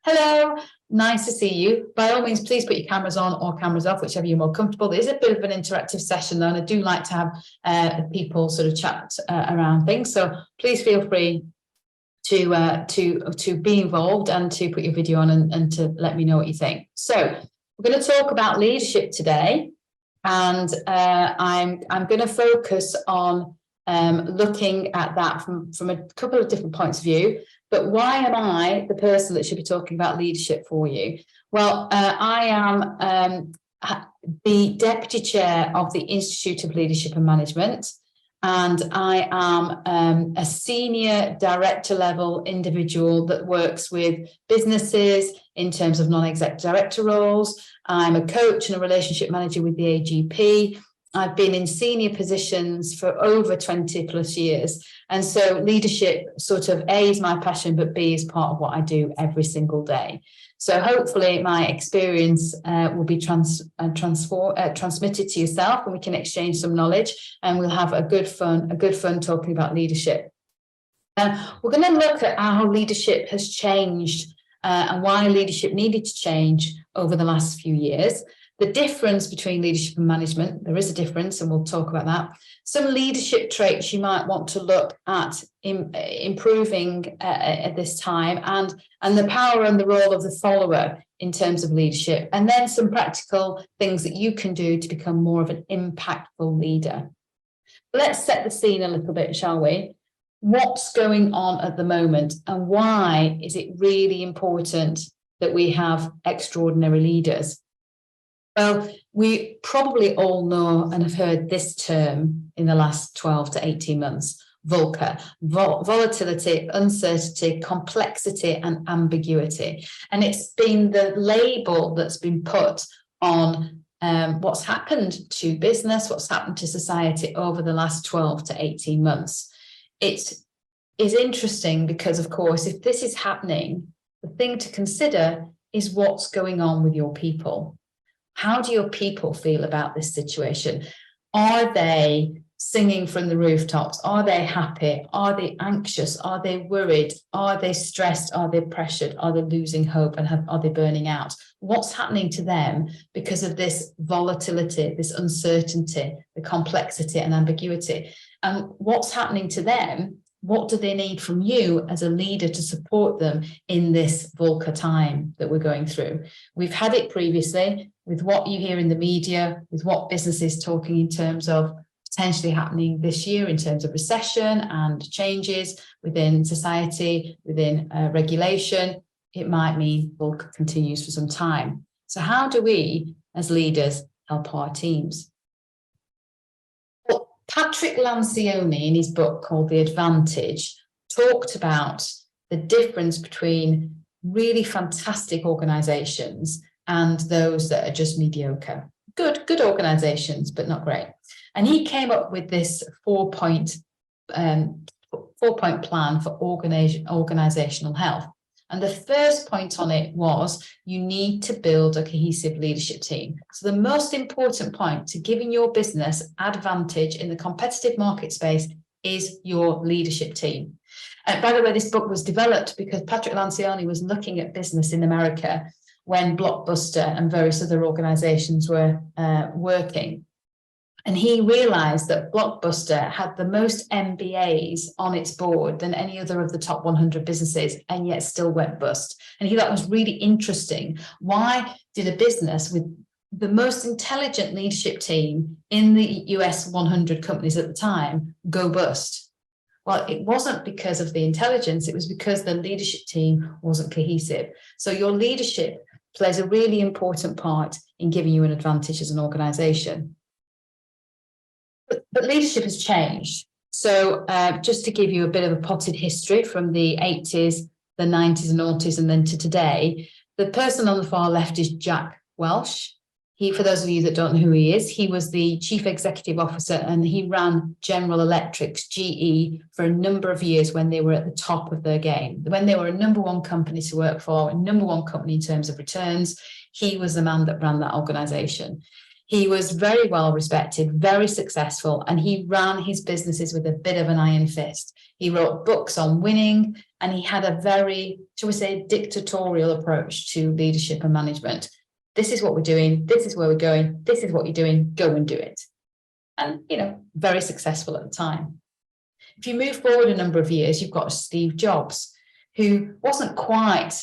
Hello, nice to see you. By all means, please put your cameras on or cameras off, whichever you're more comfortable. There is a bit of an interactive session though, and I do like to have people sort of chat around things. So please feel free to be involved and to put your video on and to let me know what you think. So we're going to talk about leadership today, and I'm going to focus on looking at that from a couple of different points of view. But why am I the person that should be talking about leadership for you? Well, I am the Deputy Chair of the Institute of Leadership and Management, and I am a senior director level individual that works with businesses in terms of non-exec director roles. I'm a coach and a relationship manager with the AGP. I've been in senior positions for over 20 plus years. And so leadership sort of A is my passion, but B is part of what I do every single day. So hopefully my experience will be transmitted to yourself, and we can exchange some knowledge, and we'll have a good fun talking about leadership. We're going to look at how leadership has changed and why leadership needed to change over the last few years. The difference between leadership and management, there is a difference, and we'll talk about that. Some leadership traits you might want to look at improving at this time, and the power and the role of the follower in terms of leadership, and then some practical things that you can do to become more of an impactful leader. Let's set the scene a little bit, shall we? What's going on at the moment, and why is it really important that we have extraordinary leaders? Well, we probably all know and have heard this term in the last 12 to 18 months, VULCA, volatility, uncertainty, complexity, and ambiguity. And it's been the label that's been put on what's happened to business, what's happened to society over the last 12 to 18 months. It is interesting because, of course, if this is happening, the thing to consider is what's going on with your people. How do your people feel about this situation? Are they singing from the rooftops? Are they happy? Are they anxious? Are they worried? Are they stressed? Are they pressured? Are they losing hope, and are they burning out? What's happening to them because of this volatility, this uncertainty, the complexity and ambiguity? And what's happening to them? What do they need from you as a leader to support them in this VULCA time that we're going through? We've had it previously with what you hear in the media, with what businesses talking in terms of potentially happening this year in terms of recession and changes within society, within regulation. It might mean VULCA continues for some time. So how do we as leaders help our teams? Patrick Lencioni, in his book called The Advantage, talked about the difference between really fantastic organizations and those that are just mediocre. Good organizations, but not great. And he came up with this four-point plan for organizational health. And the first point on it was you need to build a cohesive leadership team. So the most important point to giving your business advantage in the competitive market space is your leadership team. By the way, this book was developed because Patrick Lencioni was looking at business in America when Blockbuster and various other organizations were working. And he realized that Blockbuster had the most MBAs on its board than any other of the top 100 businesses, and yet still went bust. And he thought it was really interesting. Why did a business with the most intelligent leadership team in the US 100 companies at the time go bust? Well, it wasn't because of the intelligence, it was because the leadership team wasn't cohesive. So your leadership plays a really important part in giving you an advantage as an organization. But leadership has changed. So just to give you a bit of a potted history from the 80s, the 90s and noughties, and then to today, the person on the far left is Jack Welch. For those of you that don't know who he is, he was the chief executive officer, and he ran General Electric's GE for a number of years when they were at the top of their game. When they were a number one company to work for, a number one company in terms of returns, he was the man that ran that organization. He was very well respected, very successful, and he ran his businesses with a bit of an iron fist. He wrote books on winning, and he had a very, shall we say, dictatorial approach to leadership and management. This is what we're doing. This is where we're going. This is what you're doing. Go and do it. And, very successful at the time. If you move forward a number of years, you've got Steve Jobs, who wasn't quite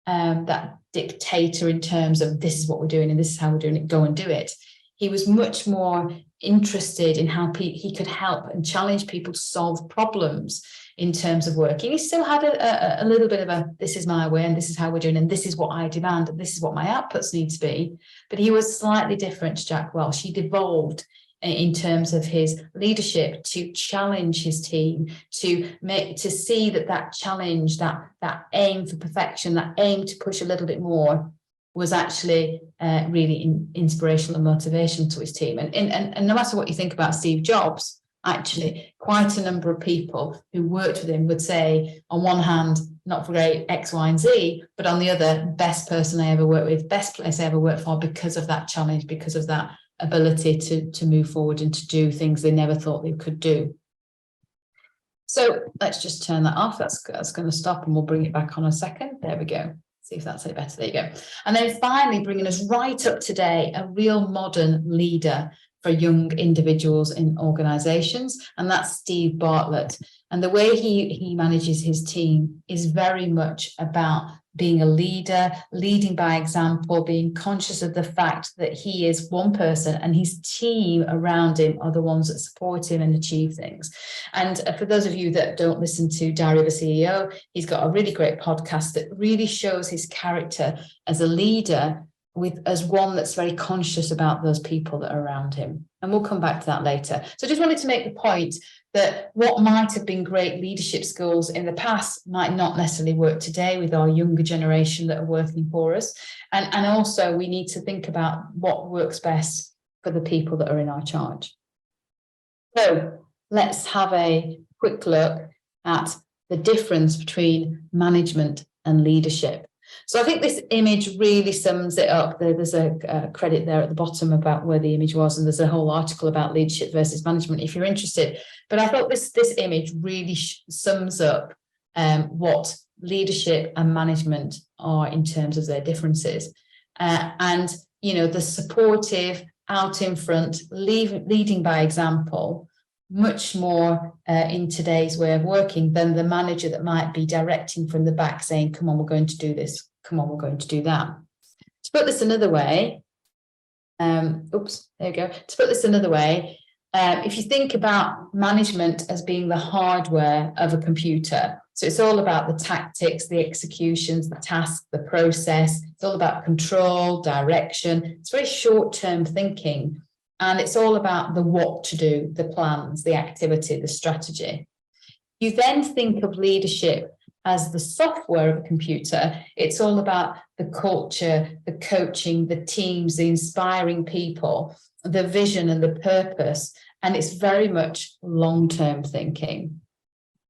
that dictator in terms of this is what we're doing and this is how we're doing it, go and do it. He was much more interested in how he could help and challenge people to solve problems in terms of working. He still had a little bit of a, this is my way and this is how we're doing and this is what I demand and this is what my outputs need to be. But he was slightly different to Jack Welch. He evolved in terms of his leadership to challenge his team, to see that challenge, that aim for perfection, that aim to push a little bit more was actually really inspirational and motivational to his team. And no matter what you think about Steve Jobs, actually quite a number of people who worked with him would say, on one hand, not for great X, Y, and Z, but on the other, best person I ever worked with, best place I ever worked for, because of that challenge, because of that ability to move forward and to do things they never thought they could do. So let's just turn that off. That's going to stop, and we'll bring it back on a second. There we go. See if that's any better. There you go. And then finally, bringing us right up today, a real modern leader for young individuals in organizations, and that's Steve Bartlett. And the way he manages his team is very much about being a leader, leading by example, being conscious of the fact that he is one person and his team around him are the ones that support him and achieve things. And for those of you that don't listen to Diary of a CEO, he's got a really great podcast that really shows his character as a leader as one that's very conscious about those people that are around him. And we'll come back to that later. So I just wanted to make the point that what might have been great leadership skills in the past might not necessarily work today with our younger generation that are working for us. And also we need to think about what works best for the people that are in our charge. So let's have a quick look at the difference between management and leadership. So I think this image really sums it up. There's a credit there at the bottom about where the image was, and there's a whole article about leadership versus management if you're interested. But I thought this image really sums up what leadership and management are in terms of their differences. And, the supportive, out in front, leading by example, much more in today's way of working than the manager that might be directing from the back saying, come on, we're going to do this. Come on, we're going to do that. To put this another way, there you go. To put this another way, if you think about management as being the hardware of a computer, so it's all about the tactics, the executions, the task, the process. It's all about control, direction. It's very short-term thinking. And it's all about the what to do, the plans, the activity, the strategy. You then think of leadership as the software of a computer. It's all about the culture, the coaching, the teams, the inspiring people, the vision and the purpose. And it's very much long-term thinking.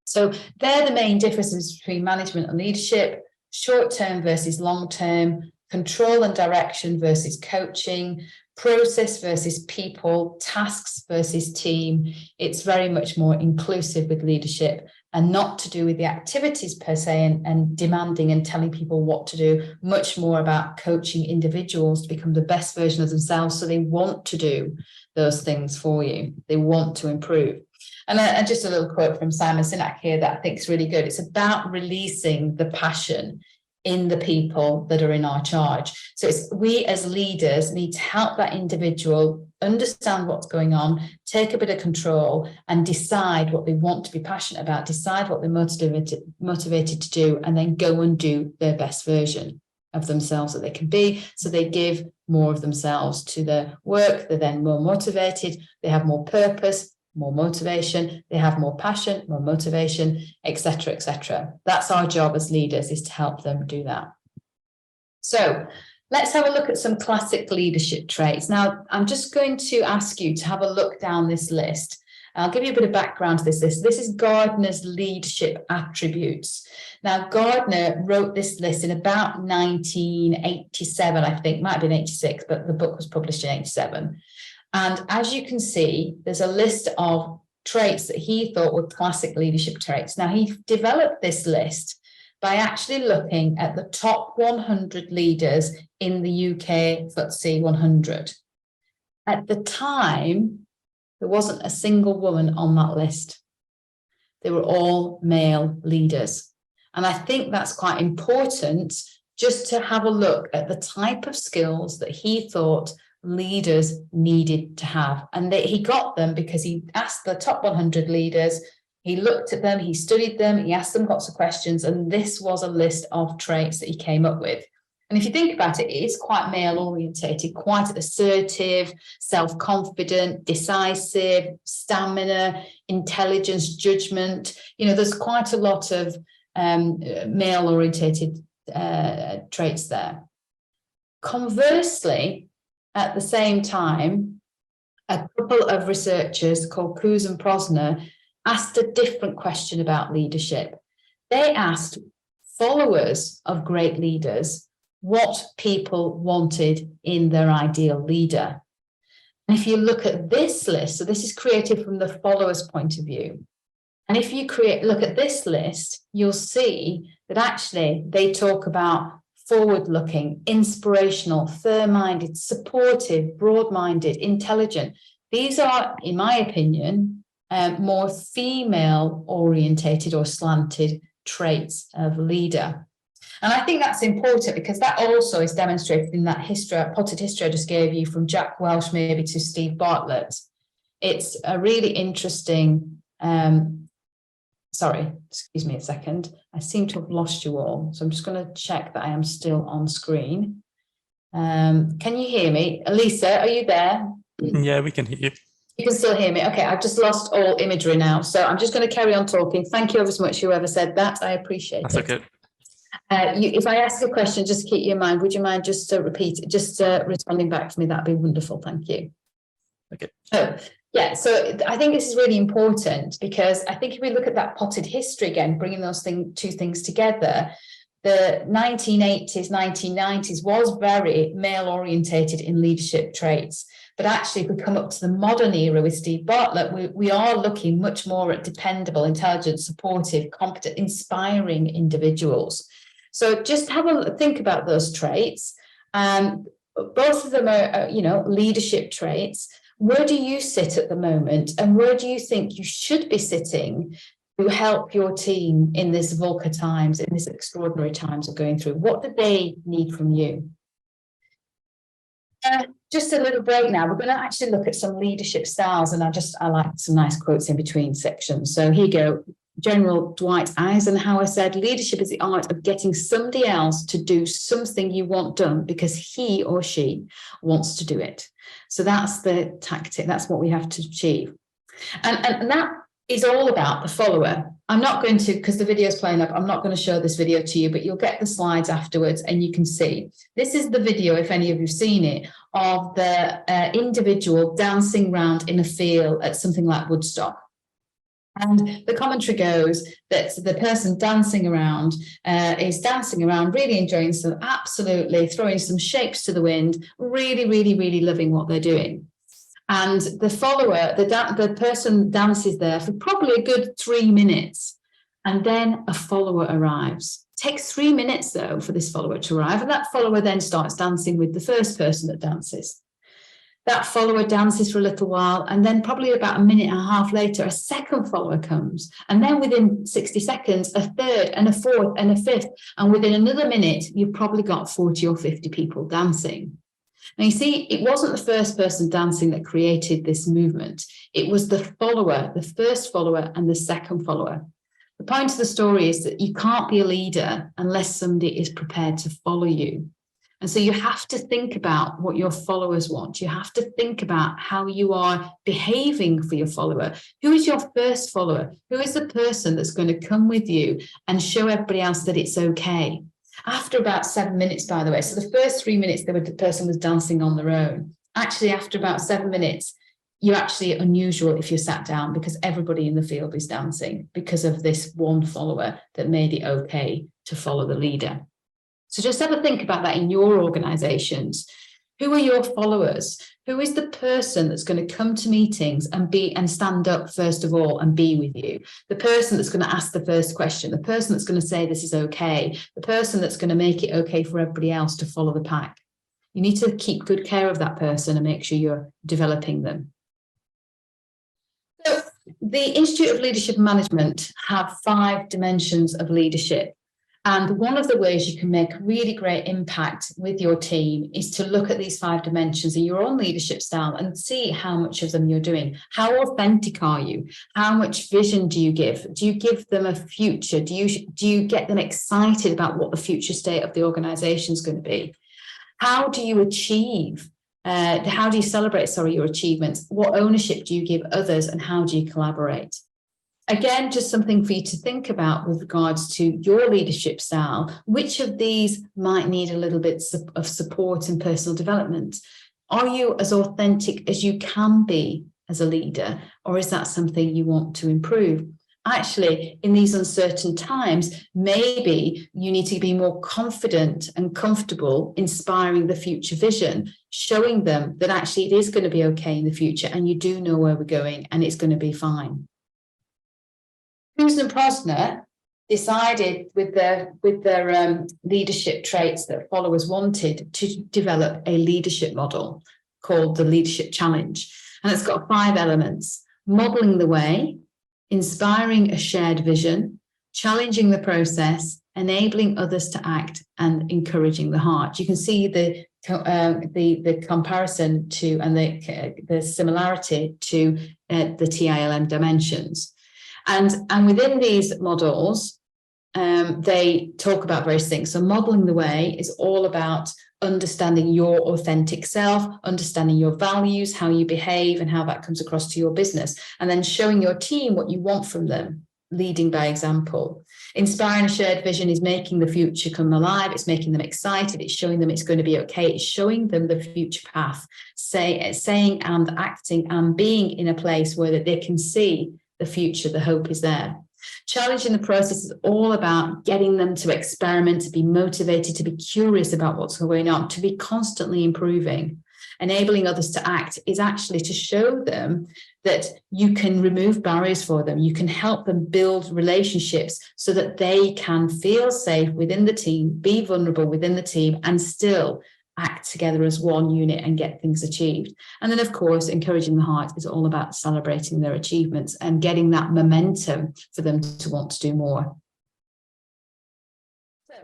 So they're the main differences between management and leadership: short-term versus long-term, control and direction versus coaching, process versus people, tasks versus team. It's very much more inclusive with leadership and not to do with the activities per se and demanding and telling people what to do, much more about coaching individuals to become the best version of themselves so they want to do those things for you. They want to improve. And just a little quote from Simon Sinek here that I think is really good. It's about releasing the passion in the people that are in our charge. So we as leaders need to help that individual understand what's going on, take a bit of control and decide what they want to be passionate about, decide what they're motivated to do, and then go and do their best version of themselves that they can be. So they give more of themselves to their work. They're then more motivated. They have more purpose, more motivation, they have more passion, more motivation, etc., etc. That's our job as leaders, is to help them do that. So let's have a look at some classic leadership traits. Now, I'm just going to ask you to have a look down this list I'll give you a bit of background to this list. This is Gardner's leadership attributes. Now, Gardner wrote this list in about 1987, I think, might have been 86, but the book was published in 87. And as you can see, there's a list of traits that he thought were classic leadership traits. Now, he developed this list by actually looking at the top 100 leaders in the UK FTSE 100. At the time, there wasn't a single woman on that list. They were all male leaders. And I think that's quite important just to have a look at the type of skills that he thought leaders needed to have. And that he got them because he asked the top 100 leaders, he looked at them, he studied them, he asked them lots of questions, and this was a list of traits that he came up with. And if you think about it, it is quite male-orientated, quite assertive, self-confident, decisive, stamina, intelligence, judgment. You know, there's quite a lot of male-orientated traits there. Conversely, at the same time, a couple of researchers called Coos and Prosner asked a different question about leadership. They asked followers of great leaders what people wanted in their ideal leader. And if you look at this list, so this is created from the follower's point of view. And if you look at this list, you'll see that actually they talk about forward-looking, inspirational, fair-minded, supportive, broad-minded, intelligent. These are, in my opinion, more female-orientated or slanted traits of leader. And I think that's important because that also is demonstrated in that potted history I just gave you from Jack Welch maybe to Steve Bartlett. It's a really interesting, sorry, excuse me a second. I seem to have lost you all. So I'm just going to check that I am still on screen. Can you hear me? Elisa, are you there? Yeah, we can hear you. You can still hear me. Okay, I've just lost all imagery now. So I'm just going to carry on talking. Thank you ever so much, whoever said that. I appreciate it. That's okay. If I ask a question, just keep you in mind. Would you mind just responding back to me? That'd be wonderful. Thank you. Okay. Oh, yeah. So I think this is really important because I think if we look at that potted history again, bringing those two things together, the 1980s, 1990s was very male orientated in leadership traits. But actually, if we come up to the modern era with Steve Bartlett, we are looking much more at dependable, intelligent, supportive, competent, inspiring individuals. So just have a think about those traits. Both of them are, leadership traits. Where do you sit at the moment? And where do you think you should be sitting to help your team in this VUCA times, in this extraordinary times of going through? What do they need from you? Just a little break now. We're going to actually look at some leadership styles, and I like some nice quotes in between sections. So here you go. General Dwight Eisenhower said, leadership is the art of getting somebody else to do something you want done because he or she wants to do it. So that's the tactic. That's what we have to achieve. And that is all about the follower. I'm not going to, because the video is playing up, I'm not going to show this video to you, but you'll get the slides afterwards and you can see. This is the video, if any of you have seen it, of the individual dancing around in a field at something like Woodstock. And the commentary goes that the person dancing around is dancing around, really enjoying some, absolutely throwing some shapes to the wind, really, really, really loving what they're doing. And the follower, the person dances there for probably a good 3 minutes. And then a follower arrives. It takes 3 minutes, though, for this follower to arrive. And that follower then starts dancing with the first person that dances. That follower dances for a little while, and then probably about a minute and a half later, a second follower comes. And then within 60 seconds, a third and a fourth and a fifth. And within another minute, you've probably got 40 or 50 people dancing. Now, you see, it wasn't the first person dancing that created this movement. It was the follower, the first follower and the second follower. The point of the story is that you can't be a leader unless somebody is prepared to follow you. And so you have to think about what your followers want. You have to think about how you are behaving for your follower. Who is your first follower? Who is the person that's going to come with you and show everybody else that it's okay? After about 7 minutes, by the way, so the first 3 minutes, the person was dancing on their own. Actually, after about 7 minutes, you're actually unusual if you're sat down, because everybody in the field is dancing because of this one follower that made it okay to follow the leader. So just have a think about that in your organizations. Who are your followers? Who is the person that's going to come to meetings and stand up first of all and be with you? The person that's going to ask the first question, the person that's going to say this is okay, the person that's going to make it okay for everybody else to follow the pack. You need to keep good care of that person and make sure you're developing them. So the Institute of Leadership and Management have 5 dimensions of leadership. And one of the ways you can make really great impact with your team is to look at these 5 dimensions in your own leadership style and see how much of them you're doing. How authentic are you? How much vision do you give? Do you give them a future? Do you get them excited about what the future state of the organization is going to be? How do you achieve? How do you celebrate, your achievements? What ownership do you give others, and how do you collaborate? Again, just something for you to think about with regards to your leadership style. Which of these might need a little bit of support and personal development? Are you as authentic as you can be as a leader, or is that something you want to improve? Actually, in these uncertain times, maybe you need to be more confident and comfortable inspiring the future vision, showing them that actually it is going to be okay in the future and you do know where we're going and it's going to be fine. Susan Prosner decided with their leadership traits that followers wanted to develop a leadership model called the Leadership Challenge. And it's got 5 elements: modeling the way, inspiring a shared vision, challenging the process, enabling others to act, and encouraging the heart. You can see the comparison to and the similarity to the TILM dimensions. And within these models, they talk about various things. So modeling the way is all about understanding your authentic self, understanding your values, how you behave, and how that comes across to your business, and then showing your team what you want from them, leading by example. Inspiring a shared vision is making the future come alive. It's making them excited. It's showing them it's going to be okay. It's showing them the future path, saying and acting and being in a place where that they can see the future, the hope is there. Challenging the process is all about getting them to experiment, to be motivated, to be curious about what's going on, to be constantly improving. Enabling others to act is actually to show them that you can remove barriers for them. You can help them build relationships so that they can feel safe within the team, be vulnerable within the team, and still act together as one unit and get things achieved. And then, of course, encouraging the heart is all about celebrating their achievements and getting that momentum for them to want to do more. So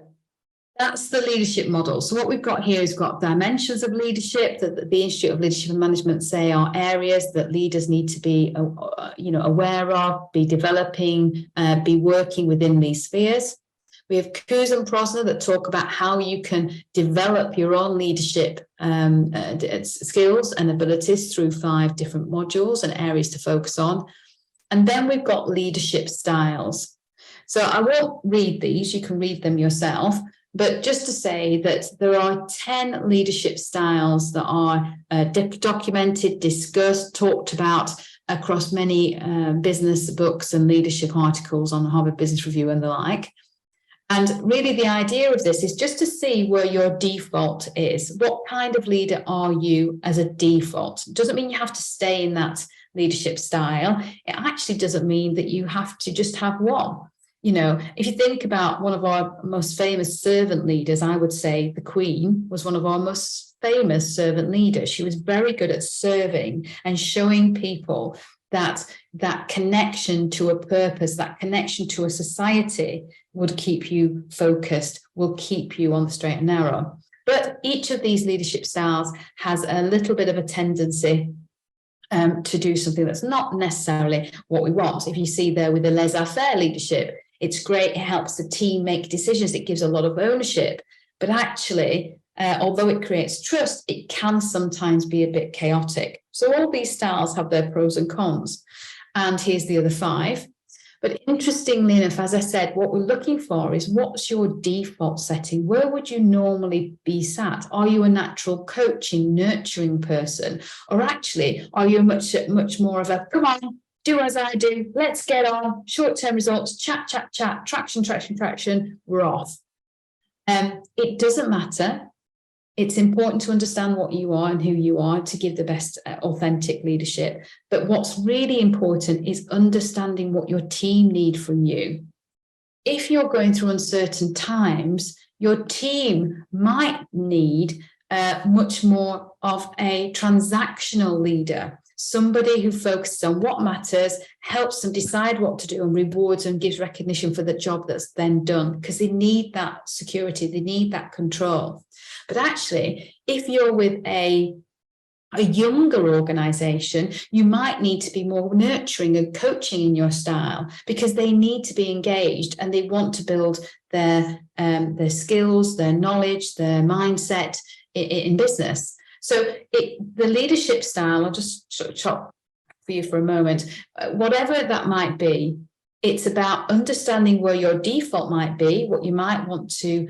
that's the leadership model. So what we've got here is got dimensions of leadership that the Institute of Leadership and Management say are areas that leaders need to be aware of, be developing, be working within these spheres. We have Coos and Prosner that talk about how you can develop your own leadership skills and abilities through 5 different modules and areas to focus on. And then we've got leadership styles. So I won't read these, you can read them yourself, but just to say that there are 10 leadership styles that are documented, discussed, talked about across many business books and leadership articles on the Harvard Business Review and the like. And really the idea of this is just to see where your default is. What kind of leader are you as a default? It doesn't mean you have to stay in that leadership style. It actually doesn't mean that you have to just have one. You know, if you think about one of our most famous servant leaders, I would say the Queen was one of our most famous servant leaders. She was very good at serving and showing people that connection to a purpose, that connection to a society would keep you focused, will keep you on the straight and narrow. But each of these leadership styles has a little bit of a tendency to do something that's not necessarily what we want. If you see there with the laissez-faire leadership, it's great, it helps the team make decisions, it gives a lot of ownership, but actually, although it creates trust, it can sometimes be a bit chaotic. So all these styles have their pros and cons. And here's the other 5. But interestingly enough, as I said, what we're looking for is what's your default setting? Where would you normally be sat? Are you a natural coaching, nurturing person? Or actually, are you much more of a, come on, do as I do, let's get on, short-term results, chat, chat, chat, traction, traction, traction, we're off. It doesn't matter. It's important to understand what you are and who you are to give the best authentic leadership. But what's really important is understanding what your team need from you. If you're going through uncertain times, your team might need much more of a transactional leader, somebody who focuses on what matters, helps them decide what to do and rewards and gives recognition for the job that's then done, because they need that security, they need that control. But actually, if you're with a younger organization, you might need to be more nurturing and coaching in your style, because they need to be engaged and they want to build their skills, their knowledge, their mindset in business. So the leadership style, I'll just chop for you for a moment, whatever that might be, it's about understanding where your default might be. What you might want to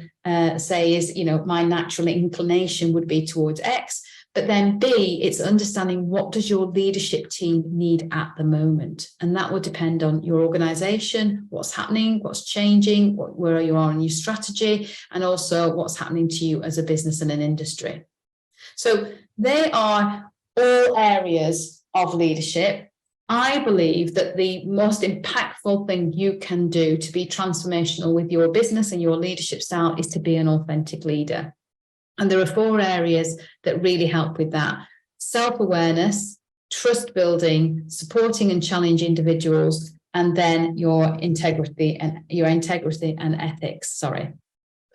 say is, my natural inclination would be towards X, but then B, it's understanding what does your leadership team need at the moment. And that will depend on your organization, what's happening, what's changing, where you are in your strategy, and also what's happening to you as a business and an industry. So they are all areas of leadership. I believe that the most impactful thing you can do to be transformational with your business and your leadership style is to be an authentic leader. And there are 4 areas that really help with that: self-awareness, trust building, supporting and challenging individuals, and then your integrity and ethics.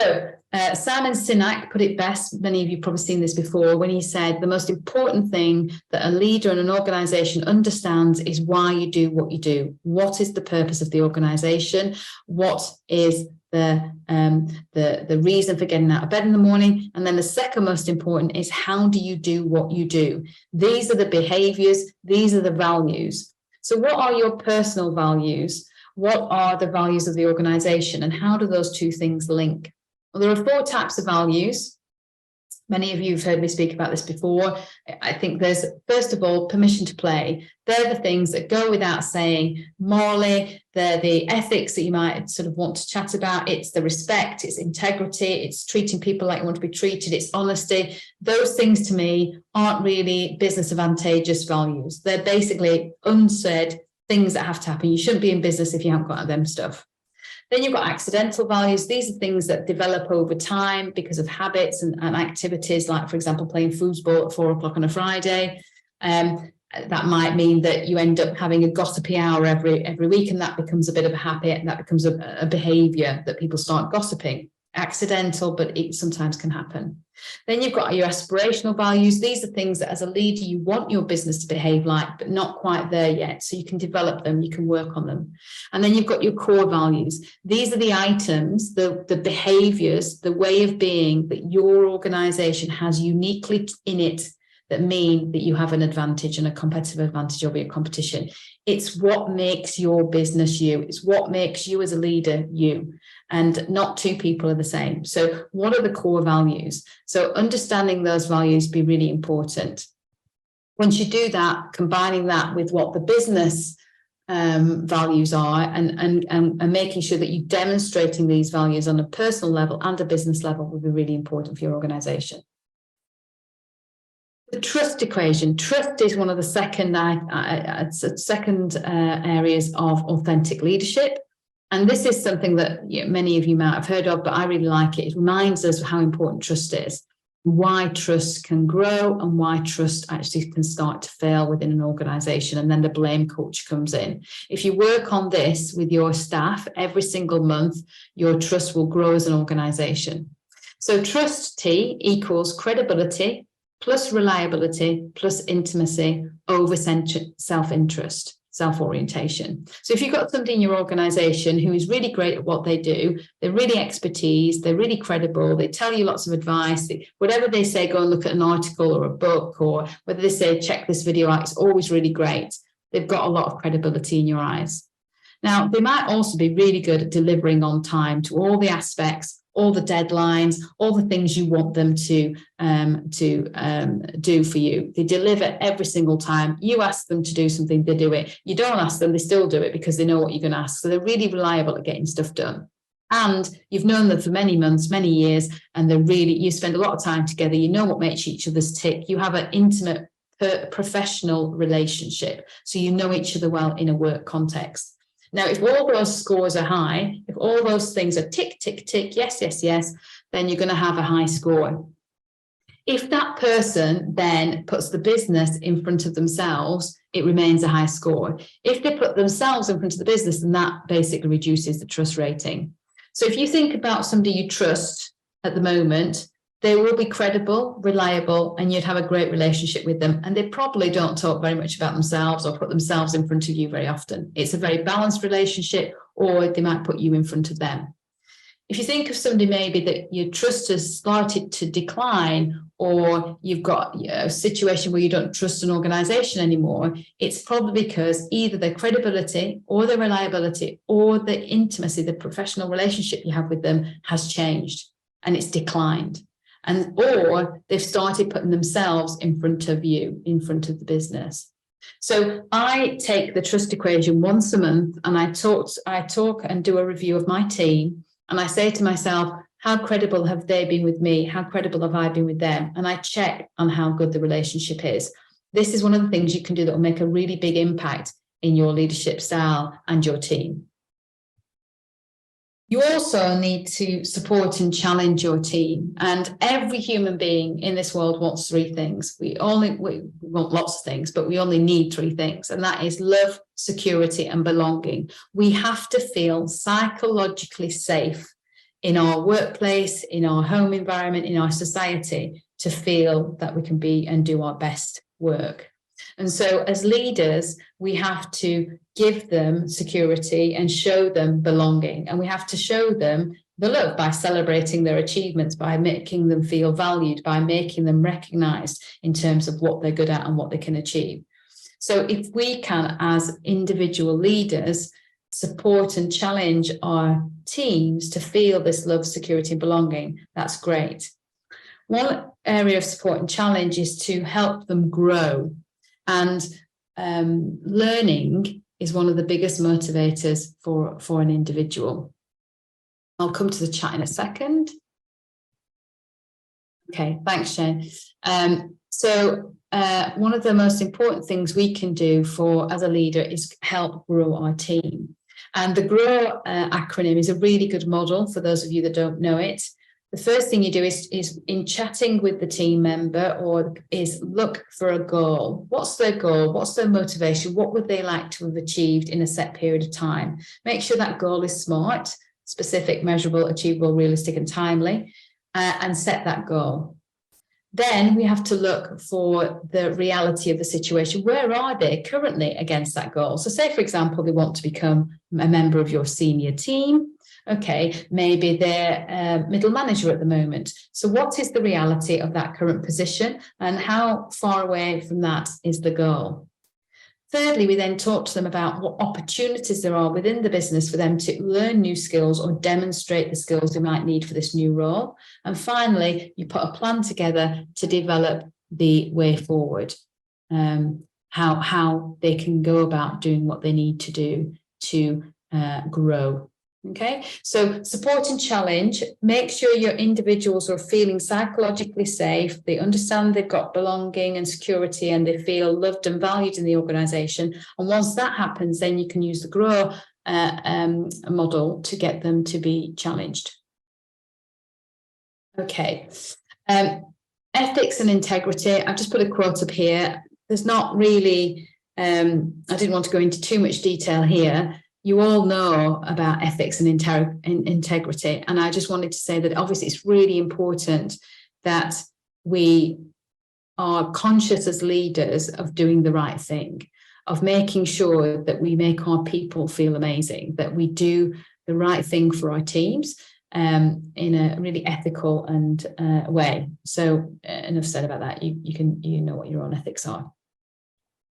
So Simon Sinek put it best. Many of you have probably seen this before, when he said the most important thing that a leader in an organization understands is why you do what you do. What is the purpose of the organization? What is the reason for getting out of bed in the morning? And then the second most important is, how do you do what you do? These are the behaviors, these are the values. So what are your personal values? What are the values of the organization? And how do those two things link? Well, there are 4 types of values. Many of you have heard me speak about this before. I think there's, first of all, permission to play. They're the things that go without saying morally. They're the ethics that you might sort of want to chat about. It's the respect, it's integrity, it's treating people like you want to be treated, it's honesty. Those things to me aren't really business advantageous values. They're basically unsaid things that have to happen. You shouldn't be in business if you haven't got them stuff. Then you've got accidental values. These are things that develop over time because of habits and activities, like, for example, playing foosball at 4 o'clock on a Friday. That might mean that you end up having a gossipy hour every week, and that becomes a bit of a habit, and that becomes a behavior that people start gossiping. Accidental, but it sometimes can happen. Then you've got your aspirational values. These are things that as a leader you want your business to behave like, but not quite there yet. So you can develop them, you can work on them. And then you've got your core values. These are the items, the behaviors, the way of being that your organization has uniquely in it that mean that you have an advantage and a competitive advantage over your competition. It's what makes your business you. It's what makes you as a leader you. And not 2 people are the same. So what are the core values? So understanding those values be really important. Once you do that, combining that with what the business values are and making sure that you're demonstrating these values on a personal level and a business level will be really important for your organization. The trust equation. Trust is one of the second areas of authentic leadership. And this is something that many of you might have heard of, but I really like it. It reminds us how important trust is, why trust can grow and why trust actually can start to fail within an organization. And then the blame culture comes in. If you work on this with your staff every single month, your trust will grow as an organization. So trust T equals credibility plus reliability plus intimacy over self-interest. Self-orientation. So if you've got somebody in your organization who is really great at what they do, they're really expertise, they're really credible, they tell you lots of advice, whatever they say, go and look at an article or a book, or whether they say, check this video out, it's always really great. They've got a lot of credibility in your eyes. Now, they might also be really good at delivering on time to all the aspects, all the deadlines, all the things you want them to do for you. They deliver every single time. You ask them to do something, they do it. You don't ask them, they still do it because they know what you're going to ask. So they're really reliable at getting stuff done. And you've known them for many months, many years, and you spend a lot of time together. You know what makes each other's tick. You have an intimate professional relationship. So you know each other well in a work context. Now, if all those scores are high, if all those things are tick, tick, tick, yes, yes, yes, then you're going to have a high score. If that person then puts the business in front of themselves, it remains a high score. If they put themselves in front of the business, then that basically reduces the trust rating. So if you think about somebody you trust at the moment, they will be credible, reliable, and you'd have a great relationship with them. And they probably don't talk very much about themselves or put themselves in front of you very often. It's a very balanced relationship, or they might put you in front of them. If you think of somebody maybe that your trust has started to decline, or you've got a situation where you don't trust an organization anymore, it's probably because either their credibility or their reliability or the intimacy, the professional relationship you have with them has changed and it's declined. Or they've started putting themselves in front of you, in front of the business. So I take the trust equation once a month, and I talk and do a review of my team. And I say to myself, how credible have they been with me? How credible have I been with them? And I check on how good the relationship is. This is one of the things you can do that will make a really big impact in your leadership style and your team. You also need to support and challenge your team. And every human being in this world wants three things. We want lots of things, but we only need three things. And that is love, security, and belonging. We have to feel psychologically safe in our workplace, in our home environment, in our society, to feel that we can be and do our best work. And so as leaders, we have to give them security and show them belonging. And we have to show them the love by celebrating their achievements, by making them feel valued, by making them recognized in terms of what they're good at and what they can achieve. So if we can, as individual leaders, support and challenge our teams to feel this love, security, and belonging, that's great. One area of support and challenge is to help them grow. And learning is one of the biggest motivators for an individual. I'll come to the chat in a second. Okay, thanks, Shane. So one of the most important things we can do as a leader is help grow our team. And the GROW acronym is a really good model for those of you that don't know it. The first thing you do is in chatting with the team member is look for a goal. What's their goal? What's their motivation? What would they like to have achieved in a set period of time? Make sure that goal is SMART, specific, measurable, achievable, realistic, and timely, and set that goal. Then we have to look for the reality of the situation. Where are they currently against that goal? So say, for example, they want to become a member of your senior team. Okay, maybe they're middle manager at the moment. So what is the reality of that current position and how far away from that is the goal? Thirdly, we then talk to them about what opportunities there are within the business for them to learn new skills or demonstrate the skills they might need for this new role. And finally, you put a plan together to develop the way forward, how they can go about doing what they need to do to grow. Okay, so support and challenge, make sure your individuals are feeling psychologically safe, they understand they've got belonging and security, and they feel loved and valued in the organization. And once that happens, then you can use the GROW model to get them to be challenged. Okay, ethics and integrity. I've just put a quote up here. There's not really, I didn't want to go into too much detail here. You all know about ethics and integrity. And I just wanted to say that obviously it's really important that we are conscious as leaders of doing the right thing, of making sure that we make our people feel amazing, that we do the right thing for our teams in a really ethical and way. So enough said about that. You know what your own ethics are.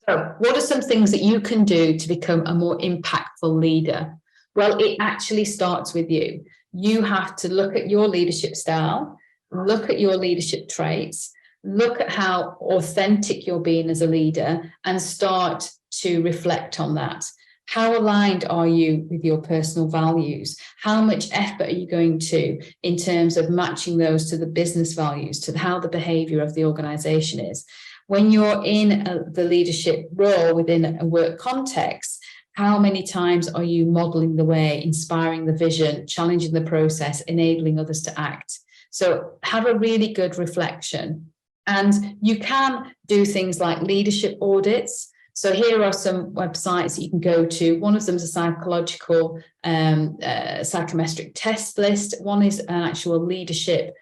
So what are some things that you can do to become a more impactful leader? Well, it actually starts with you. You have to look at your leadership style, look at your leadership traits, look at how authentic you're being as a leader, and start to reflect on that. How aligned are you with your personal values? How much effort are you going to in terms of matching those to the business values, to how the behavior of the organization is? When you're in the leadership role within a work context, how many times are you modeling the way, inspiring the vision, challenging the process, enabling others to act? So have a really good reflection. And you can do things like leadership audits. So here are some websites that you can go to. One of them is a psychological psychometric test list. One is an actual leadership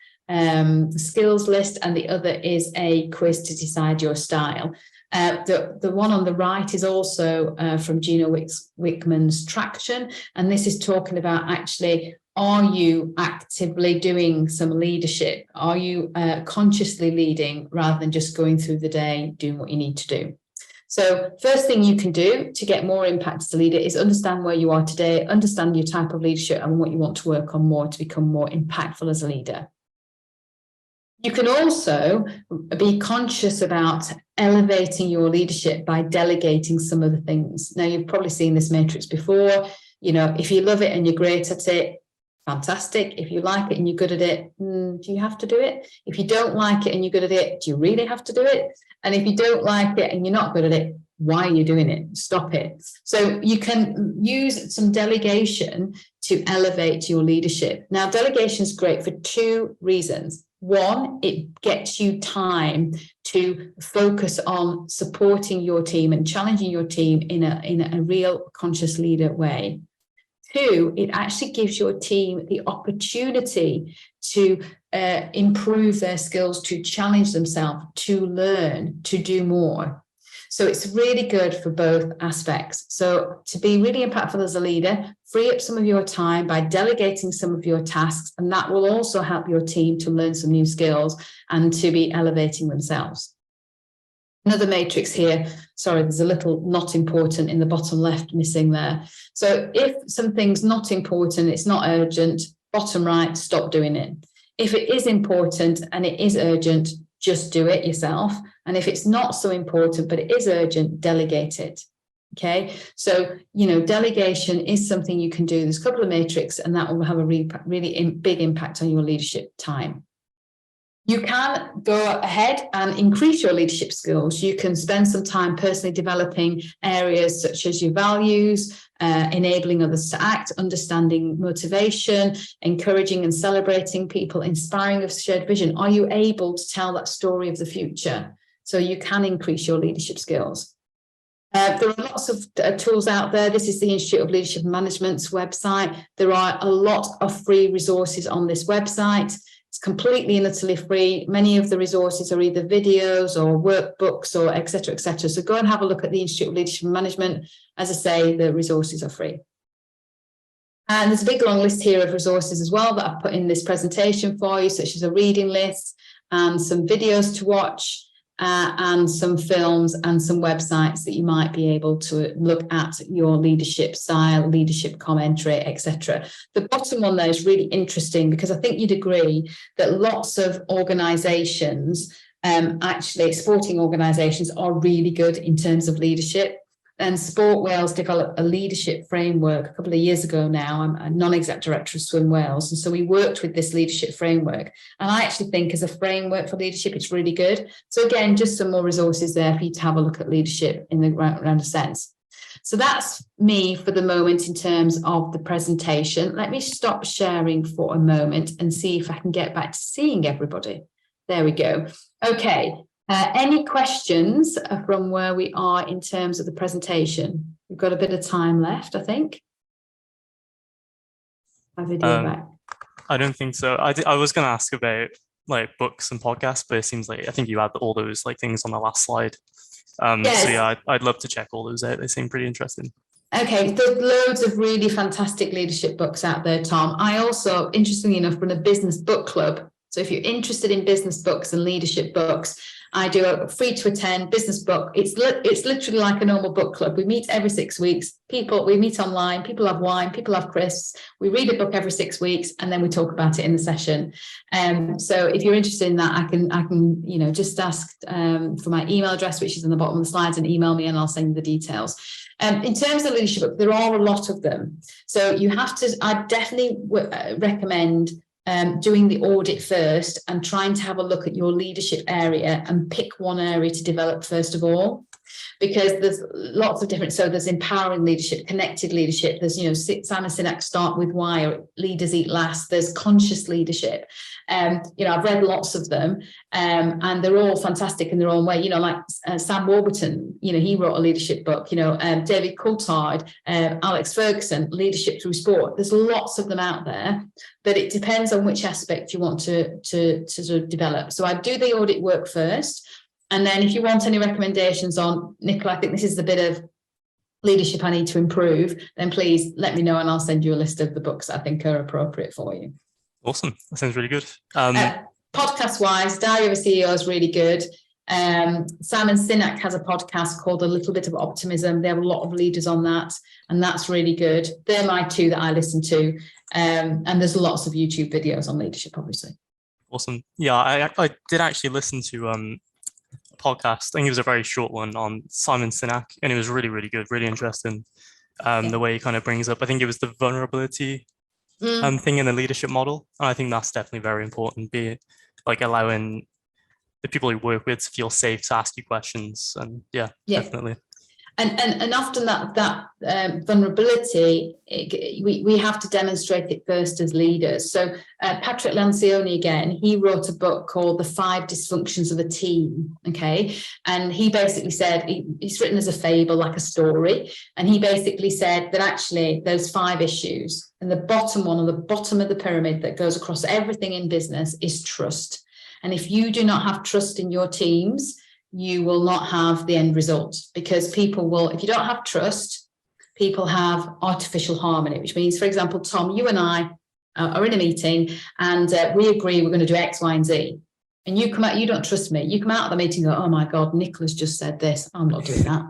skills list, and the other is a quiz to decide your style. The one on the right is also from Gino Wickman's Traction, and this is talking about actually, are you actively doing some leadership? Are you consciously leading rather than just going through the day doing what you need to do? So first thing you can do to get more impact as a leader is understand where you are today, understand your type of leadership and what you want to work on more to become more impactful as a leader. You can also be conscious about elevating your leadership by delegating some of the things. Now, you've probably seen this matrix before. You know, if you love it and you're great at it, fantastic. If you like it and you're good at it, do you have to do it? If you don't like it and you're good at it, do you really have to do it? And if you don't like it and you're not good at it, why are you doing it? Stop it. So you can use some delegation to elevate your leadership. Now, delegation is great for two reasons. One, it gets you time to focus on supporting your team and challenging your team in a real conscious leader way. Two, it actually gives your team the opportunity to improve their skills, to challenge themselves, to learn, to do more. So it's really good for both aspects. So to be really impactful as a leader, free up some of your time by delegating some of your tasks, and that will also help your team to learn some new skills and to be elevating themselves. Another matrix here, sorry, there's a little not important in the bottom left missing there. So if something's not important, it's not urgent, bottom right, stop doing it. If it is important and it is urgent, just do it yourself. And if it's not so important, but it is urgent, delegate it. Okay, so, you know, delegation is something you can do. There's a couple of matrix, and that will have a really big impact on your leadership time. You can go ahead and increase your leadership skills. You can spend some time personally developing areas such as your values, enabling others to act, understanding motivation, encouraging and celebrating people, inspiring a shared vision. Are you able to tell that story of the future? So you can increase your leadership skills. There are lots of tools out there. This is the Institute of Leadership and Management's website. There are a lot of free resources on this website. It's completely and utterly free. Many of the resources are either videos or workbooks or et cetera, et cetera. So go and have a look at the Institute of Leadership and Management. As I say, the resources are free. And there's a big long list here of resources as well that I've put in this presentation for you, such as a reading list and some videos to watch, and some films and some websites that you might be able to look at your leadership style, leadership commentary, etc. The bottom one there is really interesting because I think you'd agree that lots of organisations, actually sporting organisations, are really good in terms of leadership. And Sport Wales developed a leadership framework a couple of years ago now. I'm a non-exec director of Swim Wales. And so we worked with this leadership framework. And I actually think as a framework for leadership, it's really good. So again, just some more resources there for you to have a look at leadership in the round sense. So that's me for the moment in terms of the presentation. Let me stop sharing for a moment and see if I can get back to seeing everybody. There we go. Okay. Any questions from where we are in terms of the presentation? We've got a bit of time left, I think. My video back. I don't think so. I was going to ask about like books and podcasts, but it seems like I think you had all those like things on the last slide. Yes. So yeah, I'd love to check all those out. They seem pretty interesting. Okay, there's loads of really fantastic leadership books out there, Tom. I also, interestingly enough, run a business book club. So if you're interested in business books and leadership books, I do a free to attend business book. It's literally like a normal book club. We meet every 6 weeks. We meet online, people have wine, people have crisps. We read a book every 6 weeks, and then we talk about it in the session. So if you're interested in that, I can just ask for my email address, which is on the bottom of the slides, and email me and I'll send you the details. In terms of leadership book, there are a lot of them. So I definitely recommend doing the audit first and trying to have a look at your leadership area and pick one area to develop first of all, because there's lots of different, so there's empowering leadership, connected leadership, there's, Simon Sinek Start With Why, or Leaders Eat Last, there's conscious leadership. I've read lots of them, and they're all fantastic in their own way. Like Sam Warburton, he wrote a leadership book. David Coulthard, Alex Ferguson, Leadership Through Sport. There's lots of them out there, but it depends on which aspect you want to sort of develop. So I do the audit work first, and then if you want any recommendations on, Nicola, I think this is the bit of leadership I need to improve, then please let me know and I'll send you a list of the books I think are appropriate for you. Awesome. That sounds really good. Podcast-wise, Diary of a CEO is really good. Simon Sinek has a podcast called A Little Bit of Optimism. They have a lot of leaders on that, and that's really good. They're my two that I listen to. And there's lots of YouTube videos on leadership, obviously. Awesome. Yeah, I did actually listen to a podcast. I think it was a very short one on Simon Sinek, and it was really, really good, really interesting. The way he kind of brings up, I think it was the vulnerability thing in the leadership model. And I think that's definitely very important, be it like allowing the people you work with to feel safe to ask you questions. And yeah. Definitely. And often that vulnerability, we have to demonstrate it first as leaders. So Patrick Lencioni, again, he wrote a book called The 5 Dysfunctions of a Team. Okay. And he basically said, it's written as a fable, like a story. And he basically said that actually there's 5 issues. And the bottom one, on the bottom of the pyramid that goes across everything in business, is trust. And if you do not have trust in your teams, you will not have the end result, because people will, if you don't have trust, people have artificial harmony, which means, for example, Tom, you and I are in a meeting and we agree we're going to do X, Y, and Z. And you come out, you don't trust me. You come out of the meeting and go, oh my God, Nicola's just said this. I'm not doing that.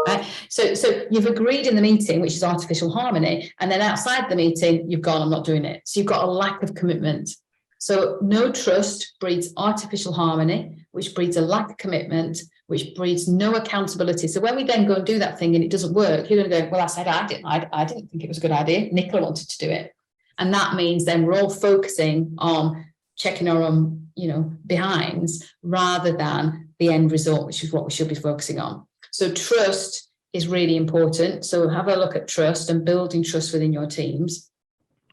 Right? So you've agreed in the meeting, which is artificial harmony. And then outside the meeting, you've gone, I'm not doing it. So you've got a lack of commitment. So no trust breeds artificial harmony, which breeds a lack of commitment, which breeds no accountability. So when we then go and do that thing and it doesn't work, you're going to go, well, I said I didn't think it was a good idea. Nicola wanted to do it. And that means then we're all focusing on checking our own, behinds, rather than the end result, which is what we should be focusing on. So trust is really important. So have a look at trust and building trust within your teams.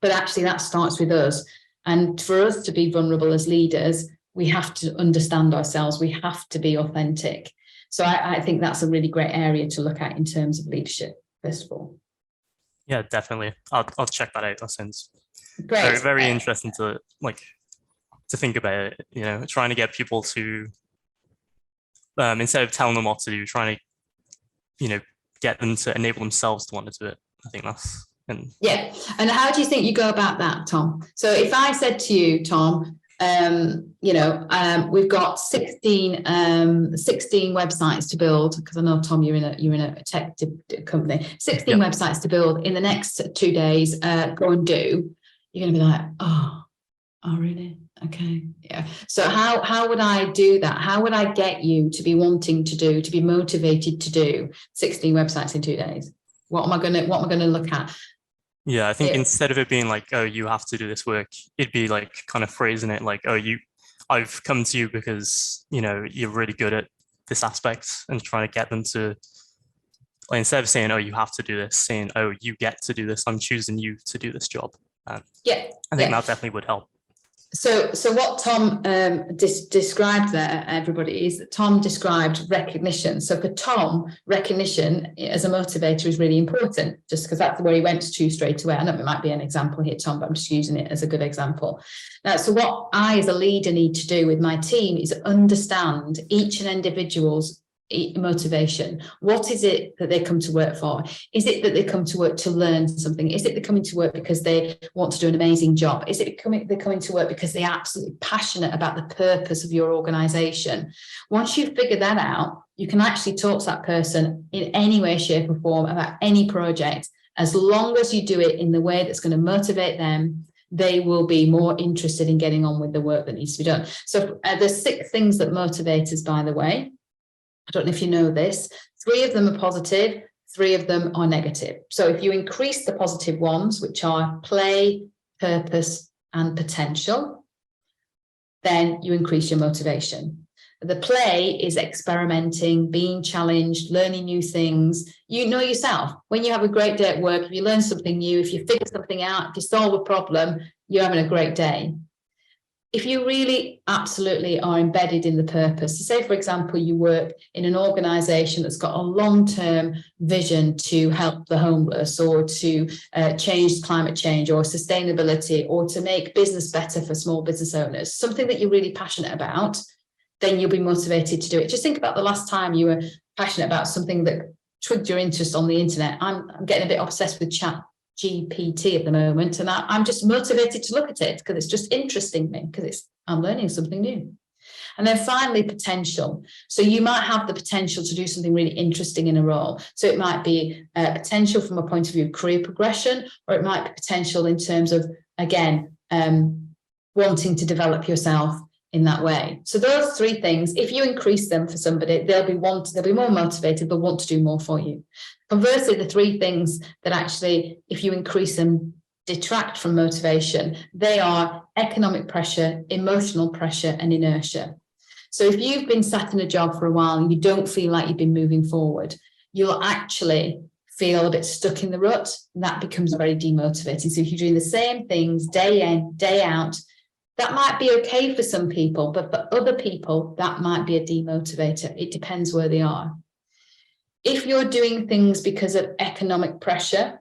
But actually that starts with us. And for us to be vulnerable as leaders, we have to understand ourselves. We have to be authentic. So I think that's a really great area to look at in terms of leadership, first of all. Yeah, definitely. I'll check that out. That sounds great. Very, very interesting to think about it, trying to get people to, instead of telling them what to do, trying to, get them to enable themselves to want to do it. I think that's... Yeah. And how do you think you go about that, Tom? So if I said to you, Tom, we've got 16 websites to build, because I know, Tom, you're in a tech company, 16 websites to build in the next 2 days, go and do, you're going to be like, oh, really? Okay. Yeah. So how would I do that? How would I get you to be wanting to be motivated to do 16 websites in 2 days? What am I going to look at? Yeah, I think instead of it being like, oh, you have to do this work, it'd be like kind of phrasing it like, oh, I've come to you because, you're really good at this aspect, and trying to get them to, like, instead of saying, oh, you have to do this, saying, oh, you get to do this. I'm choosing you to do this job. I think that definitely would help. So what Tom described there, everybody, is that Tom described recognition. So for Tom, recognition as a motivator is really important, just because that's where he went to straight away. I know it might be an example here, Tom, but I'm just using it as a good example. Now, so what I as a leader need to do with my team is understand each and individual's motivation? What is it that they come to work for? Is it that they come to work to learn something? Is it they're coming to work because they want to do an amazing job? Is it they're coming to work because they're absolutely passionate about the purpose of your organization? Once you've figured that out, you can actually talk to that person in any way, shape, or form about any project. As long as you do it in the way that's going to motivate them, they will be more interested in getting on with the work that needs to be done. So there's 6 things that motivate us, by the way. I don't know if you know this. 3 of them are positive, 3 of them are negative. So if you increase the positive ones, which are play, purpose, and potential, then you increase your motivation. The play is experimenting, being challenged, learning new things. You know yourself, when you have a great day at work, if you learn something new, if you figure something out, if you solve a problem, you're having a great day. If you really absolutely are embedded in the purpose, so say, for example, you work in an organization that's got a long-term vision to help the homeless, or to change climate change, or sustainability, or to make business better for small business owners, something that you're really passionate about, then you'll be motivated to do it. Just think about the last time you were passionate about something that triggered your interest on the internet. I'm getting a bit obsessed with ChatGPT at the moment, and I'm just motivated to look at it because it's just interesting me, because I'm learning something new. And then finally, potential. So you might have the potential to do something really interesting in a role. So it might be potential from a point of view of career progression, or it might be potential in terms of, again, wanting to develop yourself in that way. So those 3 things, if you increase them for somebody, they'll be more motivated, they'll want to do more for you. Conversely, the 3 things that actually, if you increase them, detract from motivation, they are economic pressure, emotional pressure, and inertia. So if you've been sat in a job for a while and you don't feel like you've been moving forward, you'll actually feel a bit stuck in the rut, and that becomes very demotivating. So if you're doing the same things day in, day out, that might be okay for some people, but for other people, that might be a demotivator. It depends where they are. If you're doing things because of economic pressure,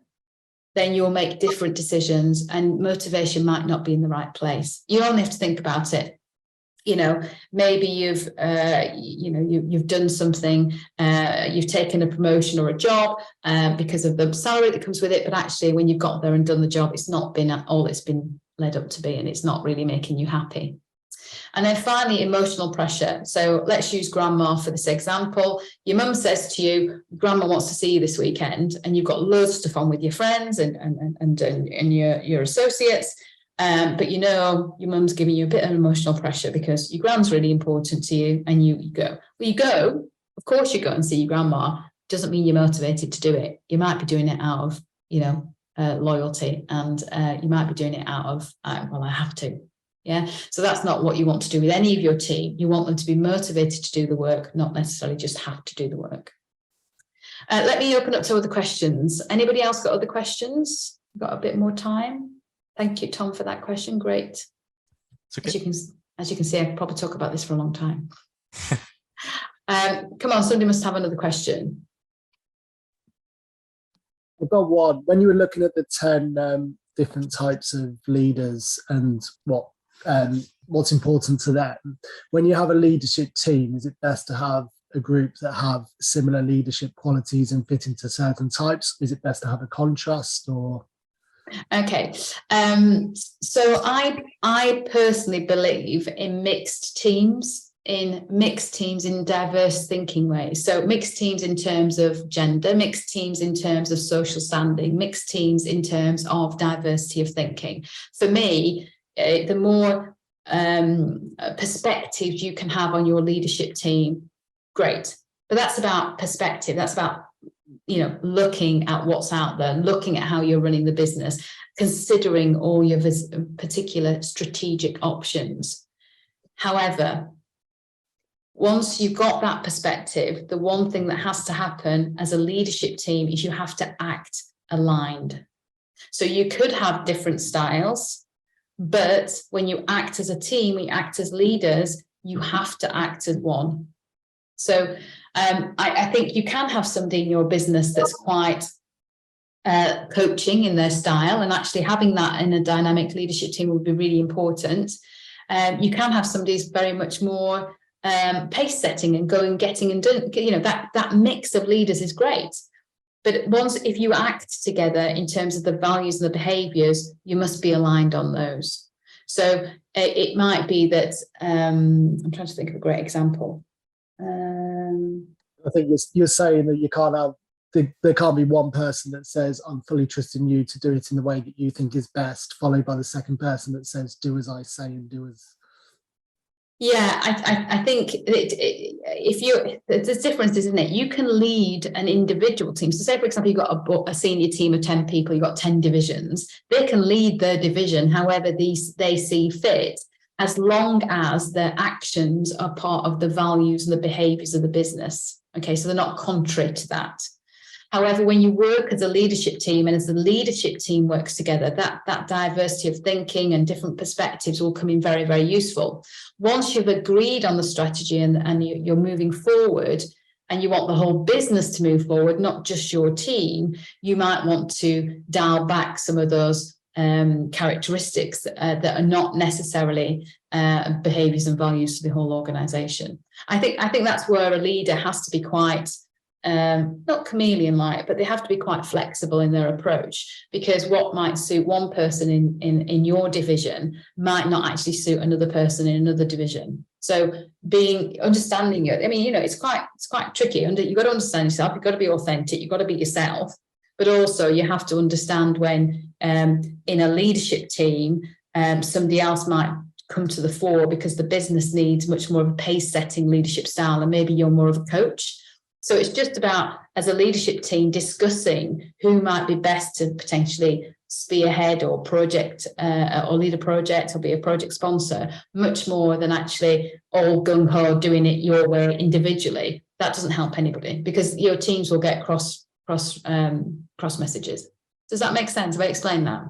then you'll make different decisions, and motivation might not be in the right place. You only have to think about it. Maybe you've done something, you've taken a promotion or a job because of the salary that comes with it, but actually when you've got there and done the job, it's not been all it's been led up to be, and it's not really making you happy. And then finally, emotional pressure. So let's use grandma for this example. Your mum says to you, grandma wants to see you this weekend, and you've got loads of stuff on with your friends and your associates. But your mum's giving you a bit of emotional pressure because your grand's really important to you, and you go. Well, you go, of course you go and see your grandma. Doesn't mean you're motivated to do it. You might be doing it out of, loyalty, and you might be doing it out of, I have to. Yeah. So that's not what you want to do with any of your team. You want them to be motivated to do the work, not necessarily just have to do the work. Let me open up to other questions. Anybody else got other questions? Got a bit more time? Thank you, Tom, for that question. Great. Okay. As you can see, I could probably talk about this for a long time. Come on, somebody must have another question. I've got one. When you were looking at the 10 different types of leaders and what's important to them, when you have a leadership team, is it best to have a group that have similar leadership qualities and fit into certain types? Is it best to have a contrast, or? Okay, so I personally believe in mixed teams, in diverse thinking ways. So mixed teams in terms of gender, mixed teams in terms of social standing, mixed teams in terms of diversity of thinking. For me, the more perspectives you can have on your leadership team, great. But that's about perspective. That's about looking at what's out there, looking at how you're running the business, considering all your particular strategic options. However, once you've got that perspective, the one thing that has to happen as a leadership team is you have to act aligned. So you could have different styles, but when you act as a team, when you act as leaders, you have to act as one. So I think you can have somebody in your business that's quite coaching in their style, and actually having that in a dynamic leadership team would be really important. You can have somebody who's very much more pace setting and going, getting and done. That mix of leaders is great. But if you act together in terms of the values and the behaviours, you must be aligned on those. So it might be that, I'm trying to think of a great example. I think you're saying that you can't have, there can't be one person that says, I'm fully trusting you to do it in the way that you think is best, followed by the second person that says, do as I say and do as... Yeah, I think there's difference, isn't it? You can lead an individual team. So say, for example, you've got a senior team of 10 people, you've got 10 divisions. They can lead their division however they see fit, as long as their actions are part of the values and the behaviours of the business. Okay, so they're not contrary to that. However, when you work as a leadership team and as the leadership team works together, that diversity of thinking and different perspectives will come in very, very useful. Once you've agreed on the strategy and you're moving forward and you want the whole business to move forward, not just your team, you might want to dial back some of those characteristics that are not necessarily behaviours and values for the whole organisation. I think that's where a leader has to be quite not chameleon-like, but they have to be quite flexible in their approach, because what might suit one person in your division might not actually suit another person in another division. So understanding it, I mean, it's quite tricky. You've got to understand yourself, you've got to be authentic, you've got to be yourself, but also you have to understand when in a leadership team, somebody else might come to the fore because the business needs much more of a pace-setting leadership style, and maybe you're more of a coach. So it's just about, as a leadership team, discussing who might be best to potentially spearhead or project or lead a project or be a project sponsor, much more than actually all gung-ho doing it your way individually. That doesn't help anybody, because your teams will get cross messages. Does that make sense? Have I explained that?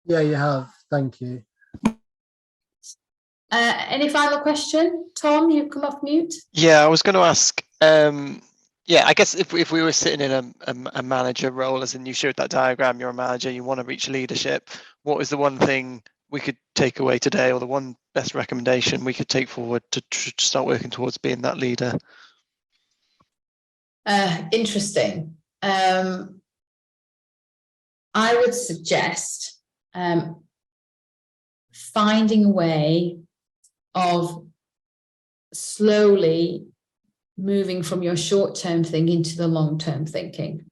Yeah, you have. Thank you. Any final question? Tom, you've come off mute. Yeah, I was going to ask, yeah, I guess if we were sitting in a manager role, as in you showed that diagram, you're a manager, you want to reach leadership, what is the one thing we could take away today, or the one best recommendation we could take forward to start working towards being that leader? Interesting. I would suggest finding a way of slowly moving from your short-term thinking to the long-term thinking.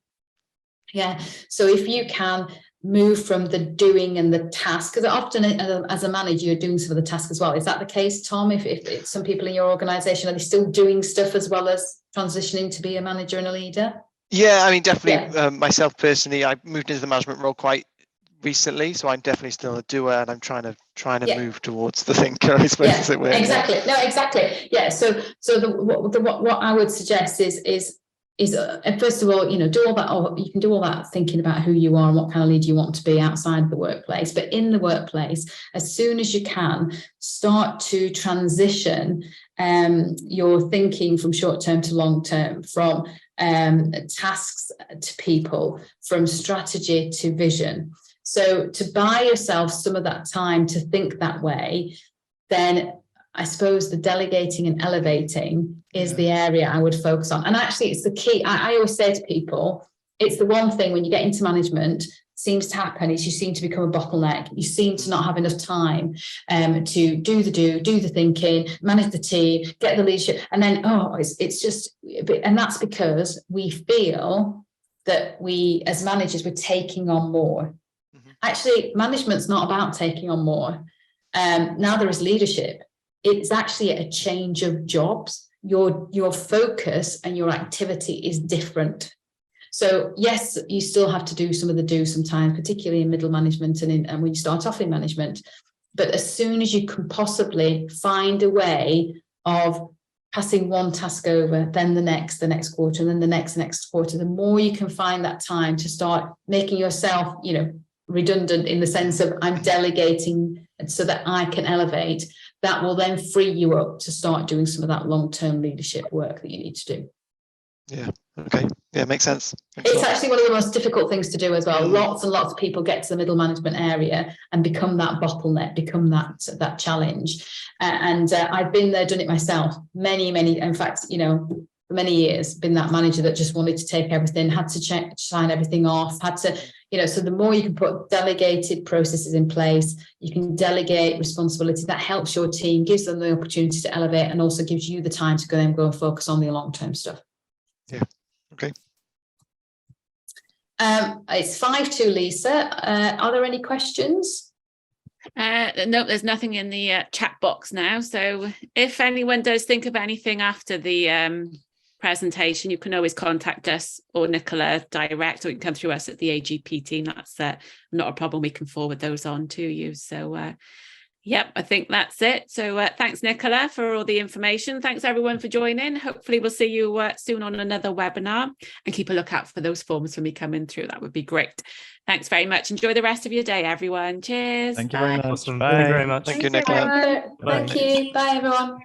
Yeah, so if you can move from the doing and the task, because often as a manager you're doing some of the tasks as well. Is that the case, Tom? If some people in your organisation, are they still doing stuff as well as transitioning to be a manager and a leader? Yeah, I mean, definitely. Yeah. Myself personally, I moved into the management role quite recently, so I'm definitely still a doer, and I'm trying to Yeah. move towards the thinker, I suppose, as it were. Exactly. No, exactly. Yeah. So what I would suggest is first of all, do all that, or you can do all that thinking about who you are and what kind of leader you want to be outside the workplace. But in the workplace, as soon as you can, start to transition your thinking from short term to long term, from tasks to people, from strategy to vision. So to buy yourself some of that time to think that way, then I suppose the delegating and elevating is the area I would focus on. And actually, it's the key. I always say to people, it's the one thing when you get into management seems to happen is you seem to become a bottleneck. You seem to not have enough time to do the thinking, manage the team, get the leadership. And then, it's just, and that's because we feel that we, as managers, we're taking on more. Actually, management's not about taking on more. Now there is leadership. It's actually a change of jobs. Your focus and your activity is different. So yes, you still have to do some of the do sometimes, particularly in middle management and when you start off in management. But as soon as you can possibly find a way of passing one task over, then the next quarter, and then the next quarter, the more you can find that time to start making yourself, redundant in the sense of I'm delegating so that I can elevate, that will then free you up to start doing some of that long-term leadership work that you need to do. Yeah. Okay. Yeah, makes sense. Thanks a It's lot. actually one of the most difficult things to do as well. Mm. Lots and lots of people get to the middle management area and become that bottleneck, become that challenge. I've been there, done it myself. Many, in fact, for many years, been that manager that just wanted to take everything, had to sign everything off, had to, so the more you can put delegated processes in place, you can delegate responsibility, that helps your team, gives them the opportunity to elevate, and also gives you the time to go and focus on the long-term stuff. Yeah. Okay. It's 5-2, Lisa. Are there any questions? No, there's nothing in the chat box now. So if anyone does think of anything after the presentation, you can always contact us or Nicola direct, or you can come through us at the AGP team. That's not a problem. We can forward those on to you. So yep, I think that's it. So thanks, Nicola, for all the information. Thanks, everyone, for joining. Hopefully we'll see you soon on another webinar, and keep a lookout for those forms for me coming through. That would be great. Thanks very much. Enjoy the rest of your day, everyone. Cheers. Thank you very much. Awesome. Bye. Thank you very much. Thank you, Nicola. Thank you. Bye, everyone.